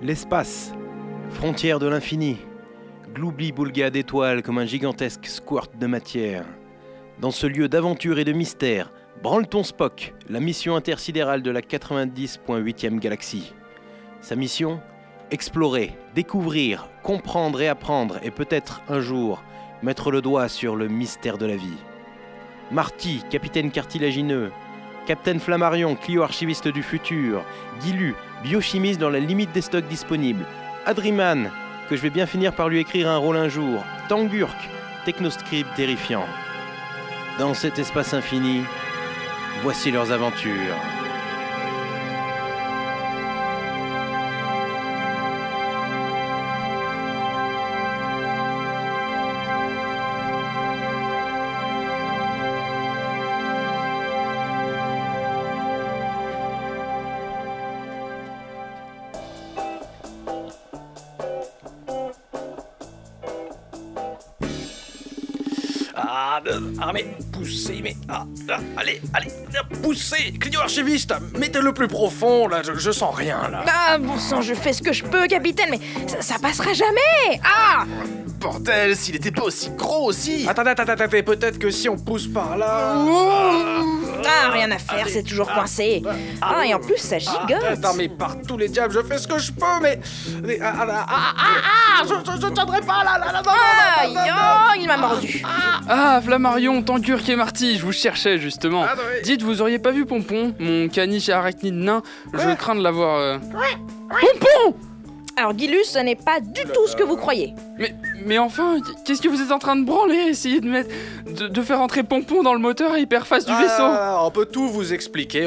L'espace, frontière de l'infini, gloubli-boulga d'étoiles comme un gigantesque squirt de matière. Dans ce lieu d'aventure et de mystère, branle ton Spock, la mission intersidérale de la 90.8e galaxie. Sa mission ? Explorer, découvrir, comprendre et apprendre, et peut-être un jour mettre le doigt sur le mystère de la vie. Marty, capitaine cartilagineux, Captain Flammarion, Clio archiviste du futur, Guilu, biochimiste dans la limite des stocks disponibles, Adriman, que je vais bien finir par lui écrire un rôle un jour, Tangurk, technoscribe terrifiant. Dans cet espace infini, voici leurs aventures. Mais poussez, mais... allez, poussez. Clio archiviste, mettez le plus profond, là, je sens rien, là. Ah, bon sang, je fais ce que je peux, capitaine, mais ça passera jamais. Ah! Bordel, s'il était pas aussi gros aussi. Attendez, peut-être que si on pousse par là... Rien à faire, c'est toujours coincé. Et en plus, ça gigote. Attends, mais par tous les diables, je fais ce que je peux, mais... Je tiendrai pas, là. Il m'a mordu. Flammarion, Tangurk et Marty, je vous cherchais justement. Dites, vous auriez pas vu Pompon, mon caniche arachnide nain? Je crains de l'avoir... Pompon! Alors, Guilus, ce n'est pas du tout ce que vous croyez. Mais enfin, qu'est-ce que vous êtes en train de branler? Essayez de faire entrer Pompon dans le moteur à hyperphase du vaisseau. On peut tout vous expliquer,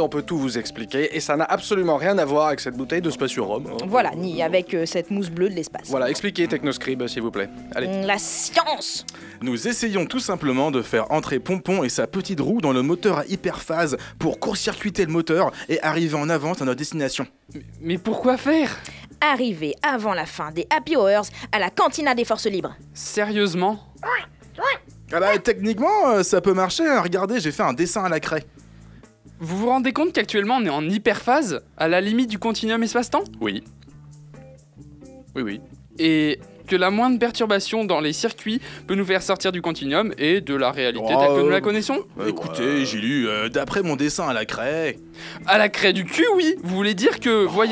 et ça n'a absolument rien à voir avec cette bouteille de Spatiorome. Voilà, ni avec cette mousse bleue de l'espace. Voilà, expliquez, Technoscribe, s'il vous plaît. Allez. La science! Nous essayons tout simplement de faire entrer Pompon et sa petite roue dans le moteur à hyperphase pour court-circuiter le moteur et arriver en avance à notre destination. Mais pourquoi faire? Arriver avant la fin des Happy Hours à la cantina des forces libres. Sérieusement? Techniquement, ça peut marcher. Regardez, j'ai fait un dessin à la craie. Vous vous rendez compte qu'actuellement on est en hyperphase, à la limite du continuum espace-temps? Oui. Et que la moindre perturbation dans les circuits peut nous faire sortir du continuum et de la réalité telle que nous la connaissons? Écoutez, j'ai lu, d'après mon dessin à la craie... À la craie du cul, oui. Vous voulez dire que vous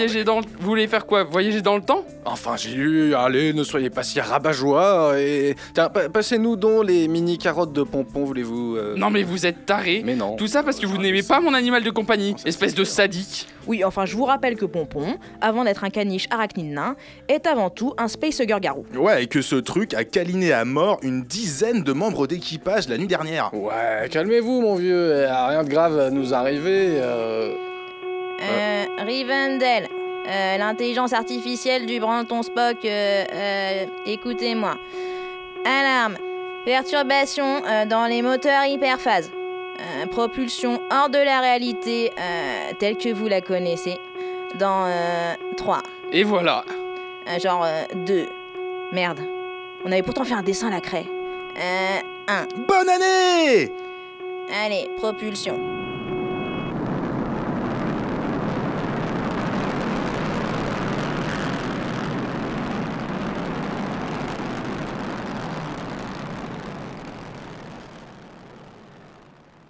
voulez faire quoi? Voyager dans le temps? Enfin, j'ai lu, allez, ne soyez pas si rabat-joie, et... Tiens, passez-nous donc les mini-carottes de Pompon, voulez-vous Non mais vous êtes tarés. Mais non. Tout ça parce que vous n'aimez pas mon animal de compagnie, espèce de sadique. Oui, enfin, je vous rappelle que Pompon, avant d'être un caniche arachnide nain, est avant tout un spacehugger garou. Ouais, et que ce truc a câliné à mort une dizaine de membres d'équipage la nuit dernière. Ouais, calmez-vous, mon vieux, rien de grave à nous arriver, Rivendell, l'intelligence artificielle du Branton Spock, écoutez-moi. Alarme, perturbation dans les moteurs hyperphase. Propulsion hors de la réalité, telle que vous la connaissez. Dans 3. Et voilà. 2. Merde. On avait pourtant fait un dessin à la craie. 1. Bonne année! Allez, propulsion.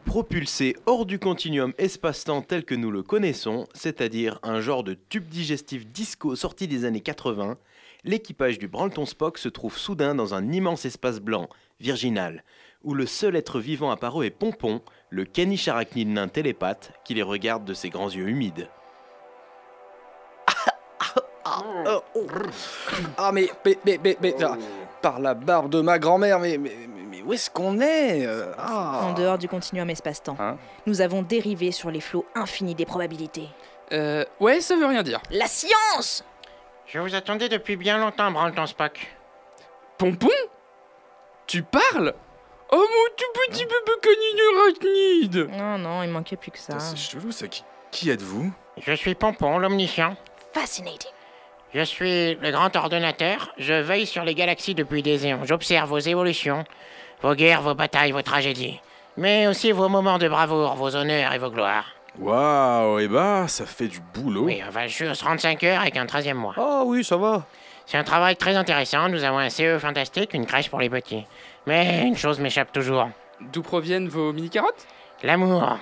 Propulsé hors du continuum espace-temps tel que nous le connaissons, c'est-à-dire un genre de tube digestif disco sorti des années 80, l'équipage du Branleton Spock se trouve soudain dans un immense espace blanc, virginal, où le seul être vivant apparu est Pompon, le caniche arachnide nain télépathe, qui les regarde de ses grands yeux humides. mais par la barbe de ma grand-mère, mais où est-ce qu'on est En dehors du continuum espace-temps. Nous avons dérivé sur les flots infinis des probabilités. Ouais, ça veut rien dire. La science! Je vous attendais depuis bien longtemps, Branleton Spock. Pompon? Tu parles? Oh mon tout petit bébé canine arachnide! Non, il manquait plus que ça. C'est chelou, ça. Qui êtes-vous? Je suis Pompon, l'omniscient. Fascinating. Je suis le grand ordonnateur. Je veille sur les galaxies depuis des éons. J'observe vos évolutions, vos guerres, vos batailles, vos tragédies. Mais aussi vos moments de bravoure, vos honneurs et vos gloires. Waouh, et bah, ça fait du boulot. Oui, enfin, je suis aux 35 heures avec un 13e mois. Ah oui, ça va. C'est un travail très intéressant, nous avons un CE fantastique, une crèche pour les petits. Mais une chose m'échappe toujours. D'où proviennent vos mini-carottes? L'amour.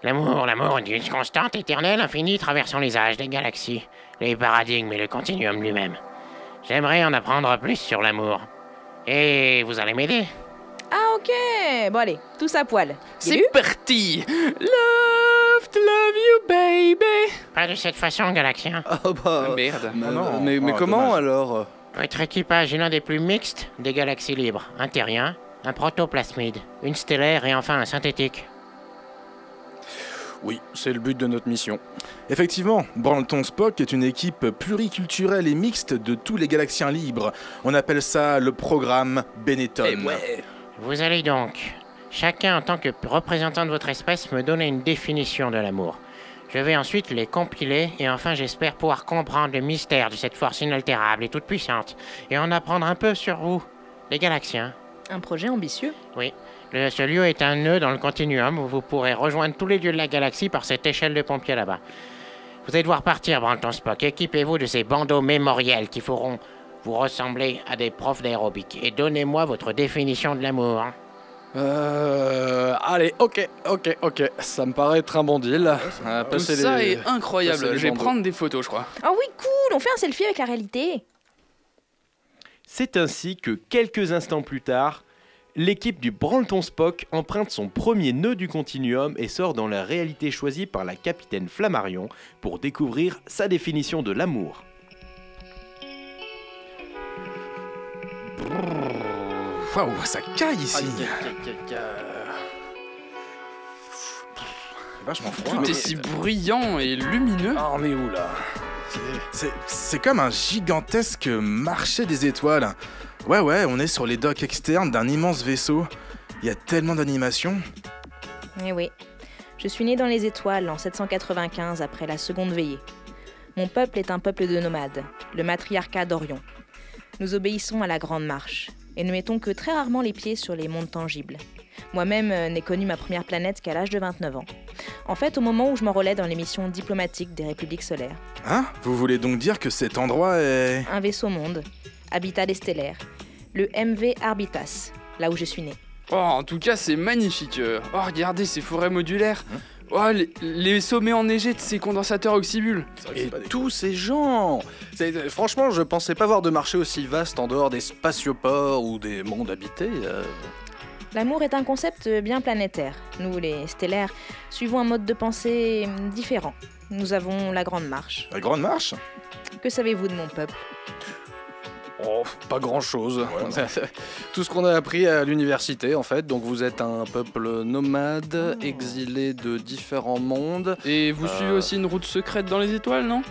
L'amour d'une constante, éternelle, infinie, traversant les âges, les galaxies, les paradigmes et le continuum lui-même. J'aimerais en apprendre plus sur l'amour. Et vous allez m'aider? Ah ok, bon allez, tous à poil. C'est parti. Love to love you, baby. Pas de cette façon, Galaxien. Ah bah... Merde. non. Mais Oh, comment dommage. alors? Votre équipage est l'un des plus mixtes des galaxies libres. Un terrien, un protoplasmide, une stellaire et enfin un synthétique. Oui, c'est le but de notre mission. Effectivement, Branleton Spock est une équipe pluriculturelle et mixte de tous les galaxiens libres. On appelle ça le programme Benetton. Eh ouais. Vous allez donc, chacun en tant que représentant de votre espèce, me donner une définition de l'amour. Je vais ensuite les compiler et enfin j'espère pouvoir comprendre le mystère de cette force inaltérable et toute puissante et en apprendre un peu sur vous, les galaxiens. Un projet ambitieux. Oui, ce lieu est un nœud dans le continuum où vous pourrez rejoindre tous les dieux de la galaxie par cette échelle de pompier là-bas. Vous allez devoir partir, Branleton Spock. Équipez-vous de ces bandeaux mémoriels qui feront vous ressembler à des profs d'aérobic. Et donnez-moi votre définition de l'amour. Allez, ok. Ça me paraît être un bon deal. Tout ça est incroyable. passer les Je vais bandeaux. prendre des photos, je crois. Ah oui, cool, on fait un selfie avec la réalité. C'est ainsi que, quelques instants plus tard, l'équipe du Branleton Spock emprunte son premier nœud du continuum et sort dans la réalité choisie par la capitaine Flammarion pour découvrir sa définition de l'amour. Waouh, ça caille ici. Vachement froid. Tout est si bruyant et lumineux. Ah, on est où là? C'est comme un gigantesque marché des étoiles. Ouais, on est sur les docks externes d'un immense vaisseau. Il y a tellement d'animations. Eh oui, je suis né dans les étoiles en 795 après la seconde veillée. Mon peuple est un peuple de nomades, le matriarcat d'Orion. Nous obéissons à la Grande Marche et ne mettons que très rarement les pieds sur les mondes tangibles. Moi-même n'ai connu ma première planète qu'à l'âge de 29 ans. En fait, au moment où je m'enrôlais dans les missions diplomatiques des républiques solaires. Hein? Vous voulez donc dire que cet endroit est... Un vaisseau-monde, habitat des stellaires, le MV Arbitas, là où je suis né. Oh, en tout cas, c'est magnifique. Oh, regardez ces forêts modulaires. Oh, les sommets enneigés de ces condensateurs oxybules. Et tous ces gens. Franchement, je pensais pas voir de marché aussi vaste en dehors des spatioports ou des mondes habités. L'amour est un concept bien planétaire. Nous, les stellaires, suivons un mode de pensée différent. Nous avons la Grande Marche. La Grande Marche? Que savez-vous de mon peuple? Oh, pas grand-chose. Tout ce qu'on a appris à l'université, en fait. Donc vous êtes un peuple nomade, exilé de différents mondes. Et vous suivez aussi une route secrète dans les étoiles, non?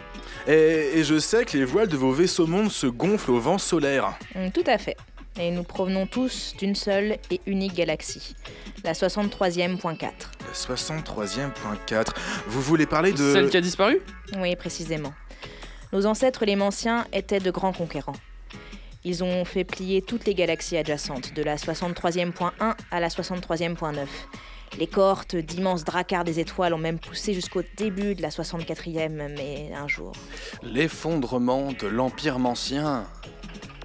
Et je sais que les voiles de vos vaisseaux-mondes se gonflent au vent solaire. Tout à fait. Et nous provenons tous d'une seule et unique galaxie, la 63e.4. La 63e.4. Vous voulez parler de... Celle qui a disparu? Oui, précisément. Nos ancêtres les Manciens étaient de grands conquérants. Ils ont fait plier toutes les galaxies adjacentes, de la 63e.1 à la 63e.9. Les cohortes d'immenses dracards des étoiles ont même poussé jusqu'au début de la 64e, mais un jour... L'effondrement de l'Empire Mancien.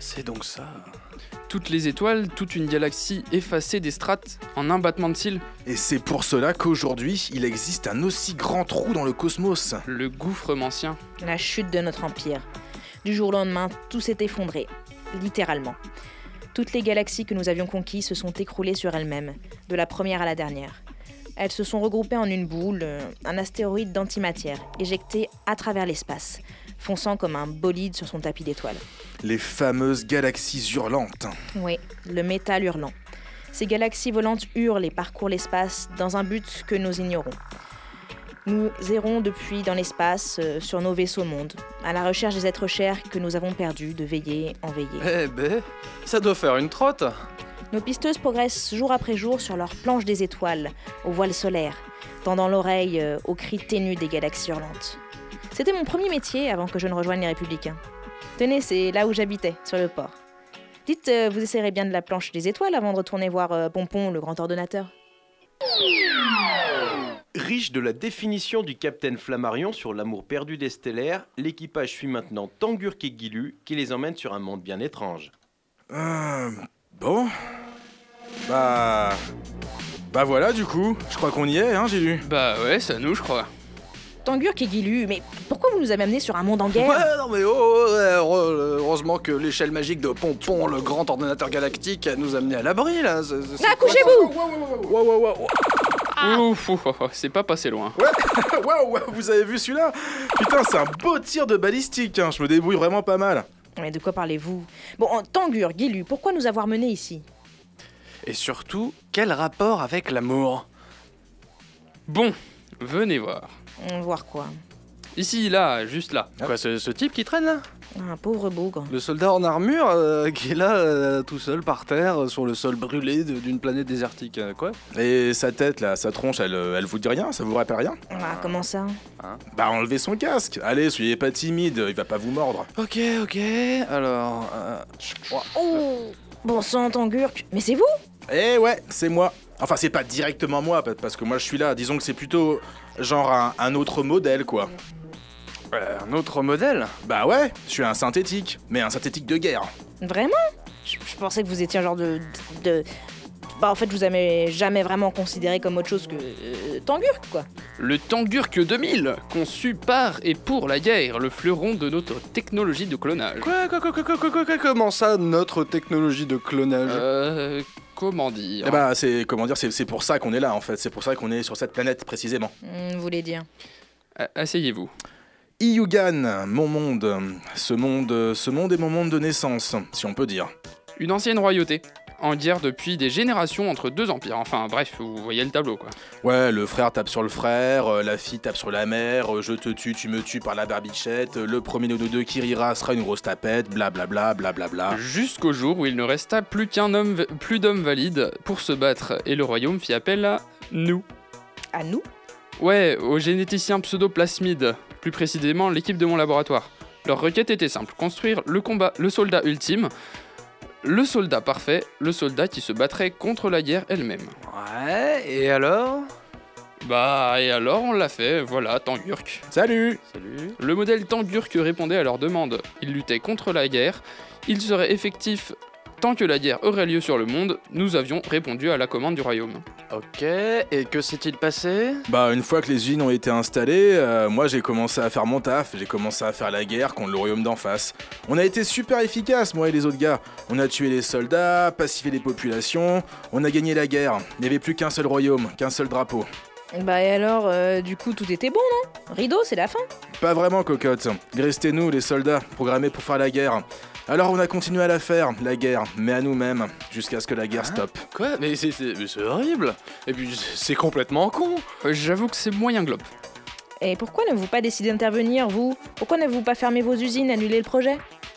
C'est donc ça. Toutes les étoiles, toute une galaxie effacée des strates en un battement de cils. Et c'est pour cela qu'aujourd'hui, il existe un aussi grand trou dans le cosmos. Le gouffre mancien. La chute de notre empire. Du jour au lendemain, tout s'est effondré, littéralement. Toutes les galaxies que nous avions conquises se sont écroulées sur elles-mêmes, de la première à la dernière. Elles se sont regroupées en une boule, un astéroïde d'antimatière, éjecté à travers l'espace, fonçant comme un bolide sur son tapis d'étoiles. Les fameuses galaxies hurlantes. Oui, le métal hurlant. Ces galaxies volantes hurlent et parcourent l'espace dans un but que nous ignorons. Nous errons depuis dans l'espace, sur nos vaisseaux-mondes, à la recherche des êtres chers que nous avons perdus de veillée en veillée. Eh ben, ça doit faire une trotte. Nos pisteuses progressent jour après jour sur leur planche des étoiles, au voile solaire, tendant l'oreille aux cris ténus des galaxies hurlantes. C'était mon premier métier avant que je ne rejoigne les Républicains. Tenez, c'est là où j'habitais, sur le port. Dites, vous essayerez bien de la planche des étoiles avant de retourner voir Pompon, le grand ordonnateur. Riche de la définition du capitaine Flammarion sur l'amour perdu des stellaires, l'équipage suit maintenant Tangurk et Gilu qui les emmènent sur un monde bien étrange. Bon. Bah voilà du coup, je crois qu'on y est, hein, j'ai lu. Bah ouais, c'est à nous, je crois. Tangurk et Gilu, mais pourquoi vous nous avez amenés sur un monde en guerre? Ouais, non mais heureusement que l'échelle magique de Pompon, le grand ordinateur galactique, nous a amenés à l'abri là. Accouchez-vous! Ouf, c'est pas passé loin. Waouh, vous avez vu celui-là? Putain, c'est un beau tir de balistique, hein. Je me débrouille vraiment pas mal. Mais de quoi parlez-vous? Bon, Tangurk, Gilu, pourquoi nous avoir menés ici? Et surtout, quel rapport avec l'amour? Bon, venez voir. Voir quoi? Ici, là, juste là. Quoi, ce type qui traîne là? Un pauvre bougre. Le soldat en armure qui est là tout seul par terre sur le sol brûlé d'une planète désertique, quoi? Et sa tête là, sa tronche, elle vous dit rien? Ça vous rappelle rien? Ah, comment ça? Bah enlevez son casque. Allez, soyez pas timide, il va pas vous mordre. Ok, alors... Oh! Bon sang, Tangurk, mais c'est vous? Eh ouais, c'est moi. Enfin, c'est pas directement moi, parce que moi je suis là. Disons que c'est plutôt genre un autre modèle, quoi. Un autre modèle? Bah ouais, je suis un synthétique, mais un synthétique de guerre. Vraiment? Je pensais que vous étiez un genre de... Bah en fait, je vous avais jamais vraiment considéré comme autre chose que Tangurk, quoi. Le Tangurk 2000, conçu par et pour la guerre, le fleuron de notre technologie de clonage. Quoi, comment ça, notre technologie de clonage? Comment dire? Eh bah, c'est pour ça qu'on est là, en fait. C'est pour ça qu'on est sur cette planète, précisément. Vous voulez dire? Asseyez-vous. Iyugan, mon monde. Ce monde est mon monde de naissance, si on peut dire. Une ancienne royauté, en guerre depuis des générations entre deux empires. Enfin bref, vous voyez le tableau, quoi. Ouais, le frère tape sur le frère, la fille tape sur la mère, je te tue, tu me tues par la barbichette, le premier de nous deux qui rira sera une grosse tapette, blablabla, blablabla. Jusqu'au jour où il ne resta plus d'hommes valides pour se battre, et le royaume fit appel à nous. À nous? Ouais, aux généticiens pseudoplasmides, plus précisément l'équipe de mon laboratoire. Leur requête était simple, construire le soldat ultime, le soldat parfait, le soldat qui se battrait contre la guerre elle-même. Ouais, et alors? Bah, et alors on l'a fait, voilà, Tangurk. Salut! Le modèle Tangurk répondait à leur demande. Il luttait contre la guerre, il serait effectif tant que la guerre aurait lieu sur le monde, nous avions répondu à la commande du royaume. Ok, et que s'est-il passé? Bah une fois que les usines ont été installées, moi j'ai commencé à faire mon taf, j'ai commencé à faire la guerre contre le royaume d'en face. On a été super efficaces, moi et les autres gars. On a tué les soldats, pacifié les populations, on a gagné la guerre. Il n'y avait plus qu'un seul royaume, qu'un seul drapeau. Bah et alors, du coup, tout était bon, non? Rideau, c'est la fin? Pas vraiment, cocotte. Il restait nous, les soldats, programmés pour faire la guerre. Alors on a continué à la faire, la guerre, mais à nous-mêmes, jusqu'à ce que la guerre stoppe. Quoi? Mais c'est horrible. Et puis c'est complètement con. J'avoue que c'est moyen globe. Et pourquoi n'avez-vous pas décidé d'intervenir, vous? Pourquoi n'avez-vous pas fermé vos usines, annulé le projet?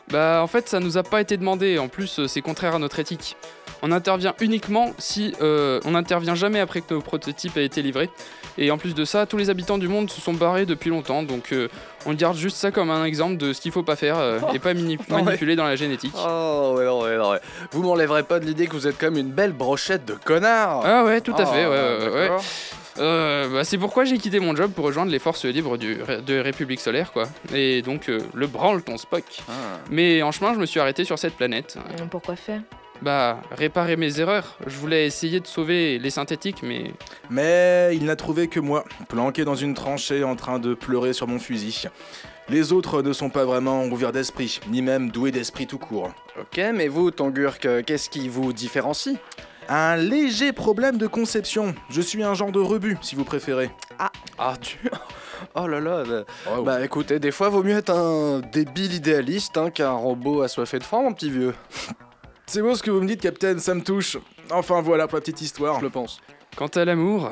Bah en fait ça nous a pas été demandé, en plus c'est contraire à notre éthique. On intervient uniquement si... on n'intervient jamais après que nos prototypes aient été livrés. Et en plus de ça, tous les habitants du monde se sont barrés depuis longtemps, donc on garde juste ça comme un exemple de ce qu'il faut pas faire et pas manipuler dans la génétique. Oh ouais. Vous m'enlèverez pas de l'idée que vous êtes comme une belle brochette de connards. Ah ouais, tout à fait, ouais. Bah, c'est pourquoi j'ai quitté mon job pour rejoindre les forces libres de République Solaire, quoi. Et donc, le branle-ton Spock. Mais en chemin, je me suis arrêté sur cette planète. Pourquoi faire? Bah, réparer mes erreurs. Je voulais essayer de sauver les synthétiques, mais... Mais il n'a trouvé que moi, planqué dans une tranchée en train de pleurer sur mon fusil. Les autres ne sont pas vraiment ouverts d'esprit, ni même doués d'esprit tout court. Ok, mais vous, Tangurk, qu'est-ce qui vous différencie? Un léger problème de conception. Je suis un genre de rebut, si vous préférez. Oh là là, bah écoutez, des fois vaut mieux être un débile idéaliste qu'un robot assoiffé de francs, mon petit vieux. C'est beau ce que vous me dites, Capitaine, ça me touche. Enfin voilà pour la petite histoire. Je le pense. Quant à l'amour,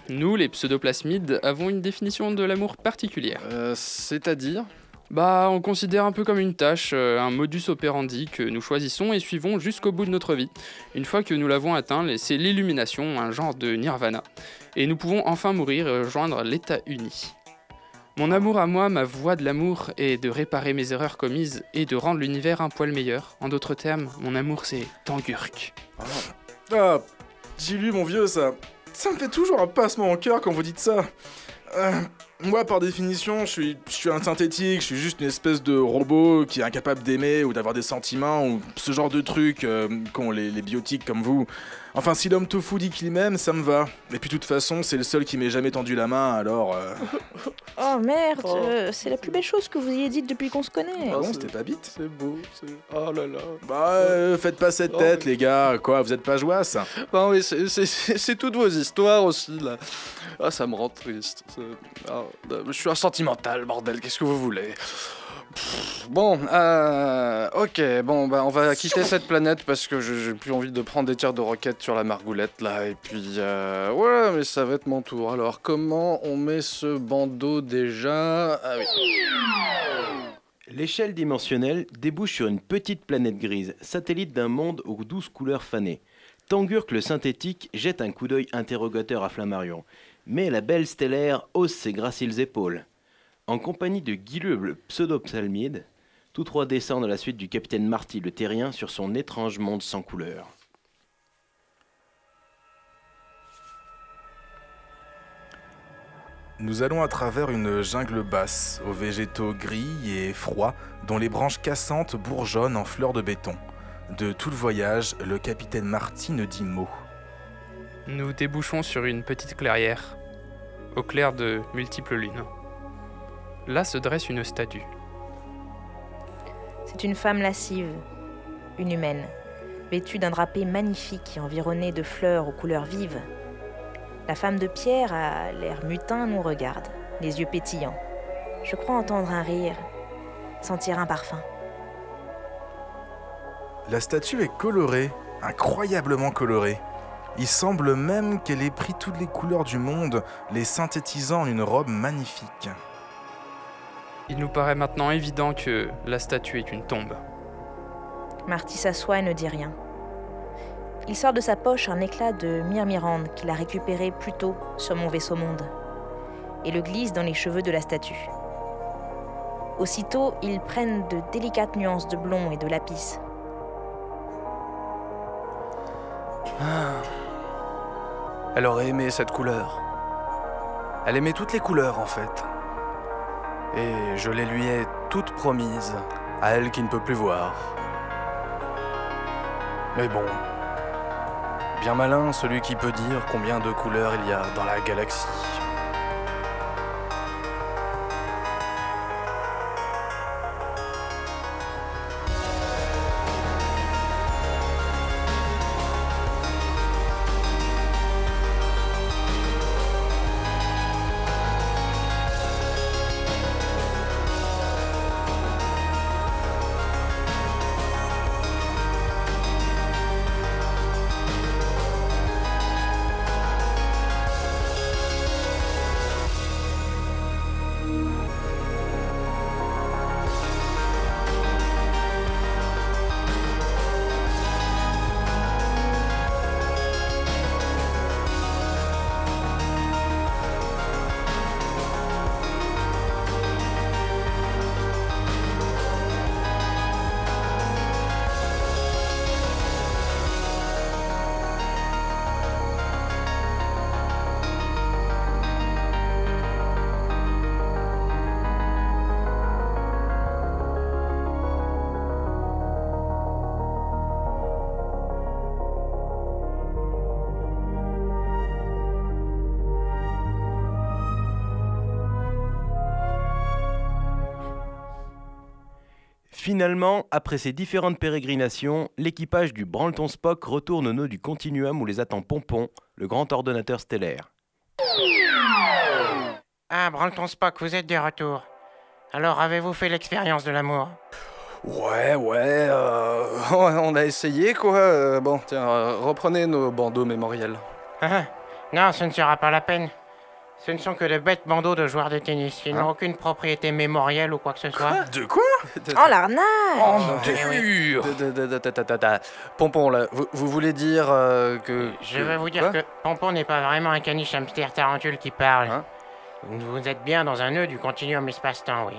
nous, les pseudoplasmides, avons une définition de l'amour particulière. C'est-à-dire? Bah, on considère un peu comme une tâche, un modus operandi que nous choisissons et suivons jusqu'au bout de notre vie. Une fois que nous l'avons atteint, c'est l'illumination, un genre de nirvana. Et nous pouvons enfin mourir et rejoindre l'état uni. Mon amour à moi, ma voie de l'amour, est de réparer mes erreurs commises et de rendre l'univers un poil meilleur. En d'autres termes, mon amour, c'est Tangurk. Ah, j'ai lu mon vieux, ça. Ça me fait toujours un passement au cœur quand vous dites ça. Moi, par définition, je suis un synthétique, je suis juste une espèce de robot qui est incapable d'aimer ou d'avoir des sentiments ou ce genre de trucs qu'ont les biotiques comme vous. Enfin, si l'homme tofu dit qu'il m'aime, ça me va. Et puis, de toute façon, c'est le seul qui m'ait jamais tendu la main, alors... Oh merde, c'est la plus belle chose que vous ayez dite depuis qu'on se connaît. Ah bon, c'était pas bite? C'est beau, oh là là. Bah, faites pas cette tête, les gars, quoi, vous êtes pas joasses? Ben oui, c'est toutes vos histoires aussi, là. Ah, ça me rend triste. Je suis un sentimental, bordel, qu'est-ce que vous voulez? Bon, ok, bon, bah on va quitter cette planète parce que j'ai plus envie de prendre des tirs de roquettes sur la margoulette, là, et puis, ouais, mais ça va être mon tour. Alors, comment on met ce bandeau déjà? Ah oui. L'échelle dimensionnelle débouche sur une petite planète grise, satellite d'un monde aux 12 couleurs fanées. Tangurk le synthétique jette un coup d'œil interrogateur à Flammarion, mais la belle stellaire hausse ses graciles épaules. En compagnie de Guilleux le pseudo-psalmide, tous trois descendent à la suite du capitaine Marty le terrien sur son étrange monde sans couleur. Nous allons à travers une jungle basse, aux végétaux gris et froids, dont les branches cassantes bourgeonnent en fleurs de béton. De tout le voyage, le capitaine Marty ne dit mot. Nous débouchons sur une petite clairière, au clair de multiples lunes. Là se dresse une statue. C'est une femme lascive, une humaine, vêtue d'un drapé magnifique et environnée de fleurs aux couleurs vives. La femme de pierre a l'air mutin, nous regarde, les yeux pétillants. Je crois entendre un rire, sentir un parfum. La statue est colorée, incroyablement colorée. Il semble même qu'elle ait pris toutes les couleurs du monde, les synthétisant en une robe magnifique. Il nous paraît maintenant évident que la statue est une tombe. Marty s'assoit et ne dit rien. Il sort de sa poche un éclat de myrmyrande qu'il a récupéré plus tôt sur mon vaisseau monde et le glisse dans les cheveux de la statue. Aussitôt, ils prennent de délicates nuances de blond et de lapis. Elle aurait aimé cette couleur. Elle aimait toutes les couleurs, en fait. Et je les lui ai toutes promises, à elle qui ne peut plus voir. Mais bon, bien malin celui qui peut dire combien de couleurs il y a dans la galaxie. Finalement, après ces différentes pérégrinations, l'équipage du Branleton Spock retourne au nœud du Continuum où les attend Pompon, le grand ordonnateur stellaire. Ah, Branleton Spock, vous êtes de retour. Alors, avez-vous fait l'expérience de l'amour? Ouais, on a essayé, quoi. Bon, tiens, reprenez nos bandeaux mémoriels. Ah, non, ce ne sera pas la peine. Ce ne sont que de bêtes bandeaux de joueurs de tennis. Ils n'ont aucune propriété mémorielle ou quoi que ce soit. De quoi? Oh l'arnaque! Dur. Pompon, là, vous voulez dire que... Je vais vous dire quoi que Pompon n'est pas vraiment un caniche hamster tarentule qui parle. Hein? Vous êtes bien dans un nœud du continuum espace-temps, oui.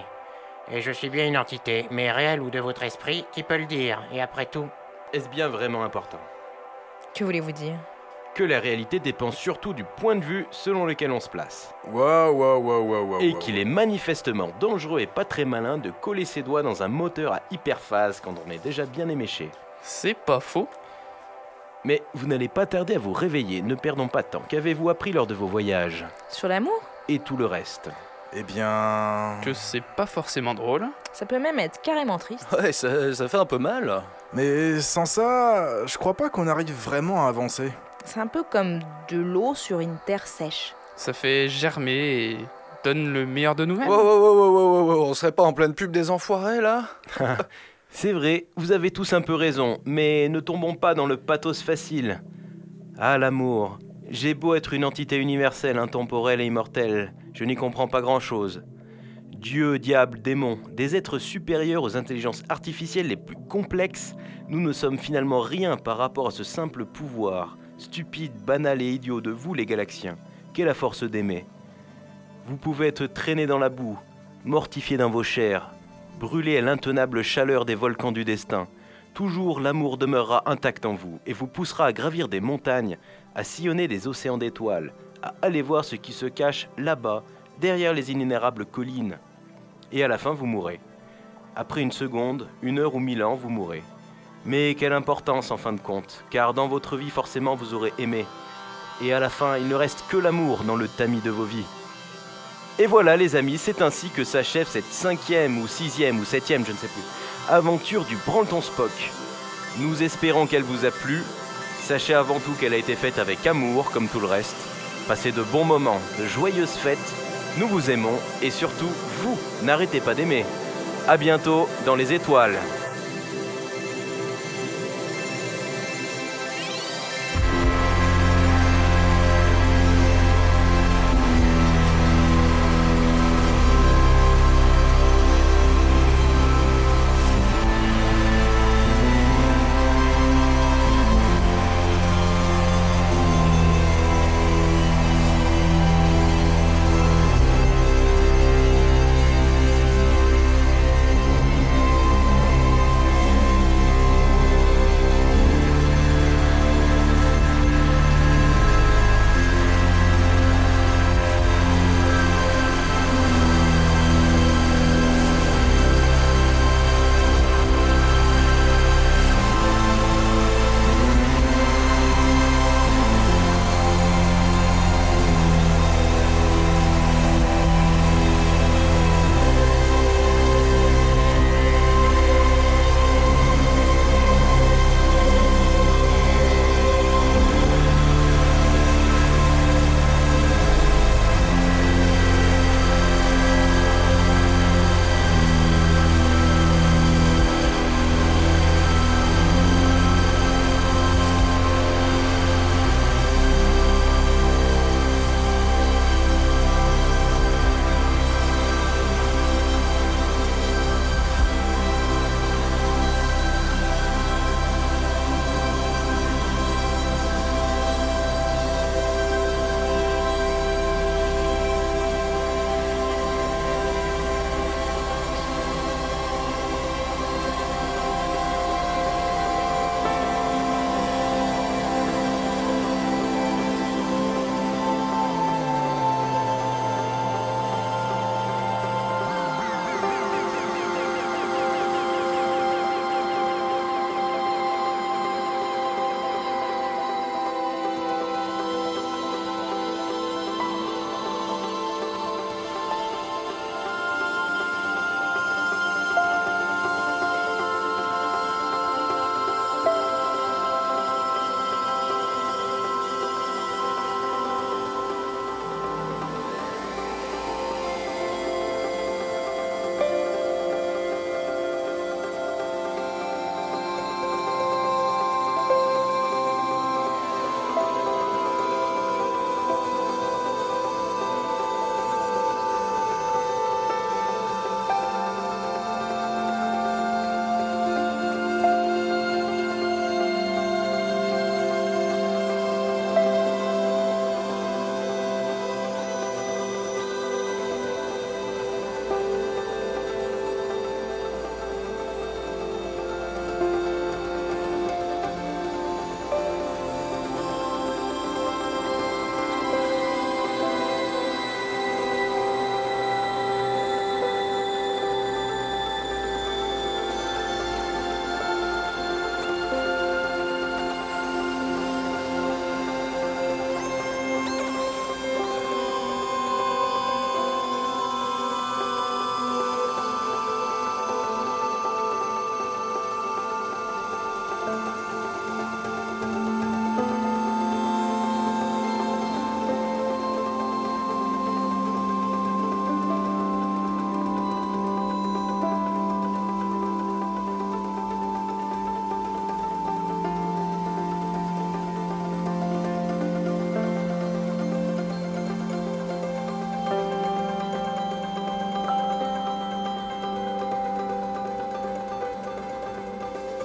Et je suis bien une entité, mais réelle ou de votre esprit, qui peut le dire. Et après tout... Est-ce bien vraiment important? Que voulez-vous dire? que la réalité dépend surtout du point de vue selon lequel on se place. Waouh. Et qu'il est manifestement dangereux et pas très malin de coller ses doigts dans un moteur à hyperphase quand on est déjà bien éméché. C'est pas faux. Mais vous n'allez pas tarder à vous réveiller, ne perdons pas de temps. Qu'avez-vous appris lors de vos voyages? Sur l'amour? Et tout le reste. Eh bien... Que c'est pas forcément drôle. Ça peut même être carrément triste. Ouais, ça fait un peu mal. Mais sans ça, je crois pas qu'on arrive vraiment à avancer. C'est un peu comme de l'eau sur une terre sèche. Ça fait germer et donne le meilleur de nous-mêmes. Wow, on serait pas en pleine pub des enfoirés, là? C'est vrai, vous avez tous un peu raison, mais ne tombons pas dans le pathos facile. Ah, l'amour. J'ai beau être une entité universelle, intemporelle et immortelle, je n'y comprends pas grand-chose. Dieu, diable, démon, des êtres supérieurs aux intelligences artificielles les plus complexes, nous ne sommes finalement rien par rapport à ce simple pouvoir, stupide, banal et idiot de vous les Galaxiens. Qu'est la force d'aimer? Vous pouvez être traîné dans la boue, mortifié dans vos chairs, brûlé à l'intenable chaleur des volcans du destin. Toujours l'amour demeurera intact en vous et vous poussera à gravir des montagnes, à sillonner des océans d'étoiles, à aller voir ce qui se cache là-bas, derrière les inénérables collines. Et à la fin, vous mourrez. Après une seconde, 1 heure ou 1000 ans, vous mourrez. Mais quelle importance en fin de compte, car dans votre vie, forcément, vous aurez aimé. Et à la fin, il ne reste que l'amour dans le tamis de vos vies. Et voilà les amis, c'est ainsi que s'achève cette 5e ou 6e ou 7e, je ne sais plus, aventure du Branleton Spock. Nous espérons qu'elle vous a plu. Sachez avant tout qu'elle a été faite avec amour, comme tout le reste. Passez de bons moments, de joyeuses fêtes. Nous vous aimons et surtout, vous, n'arrêtez pas d'aimer. À bientôt dans les étoiles.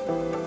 Voilà.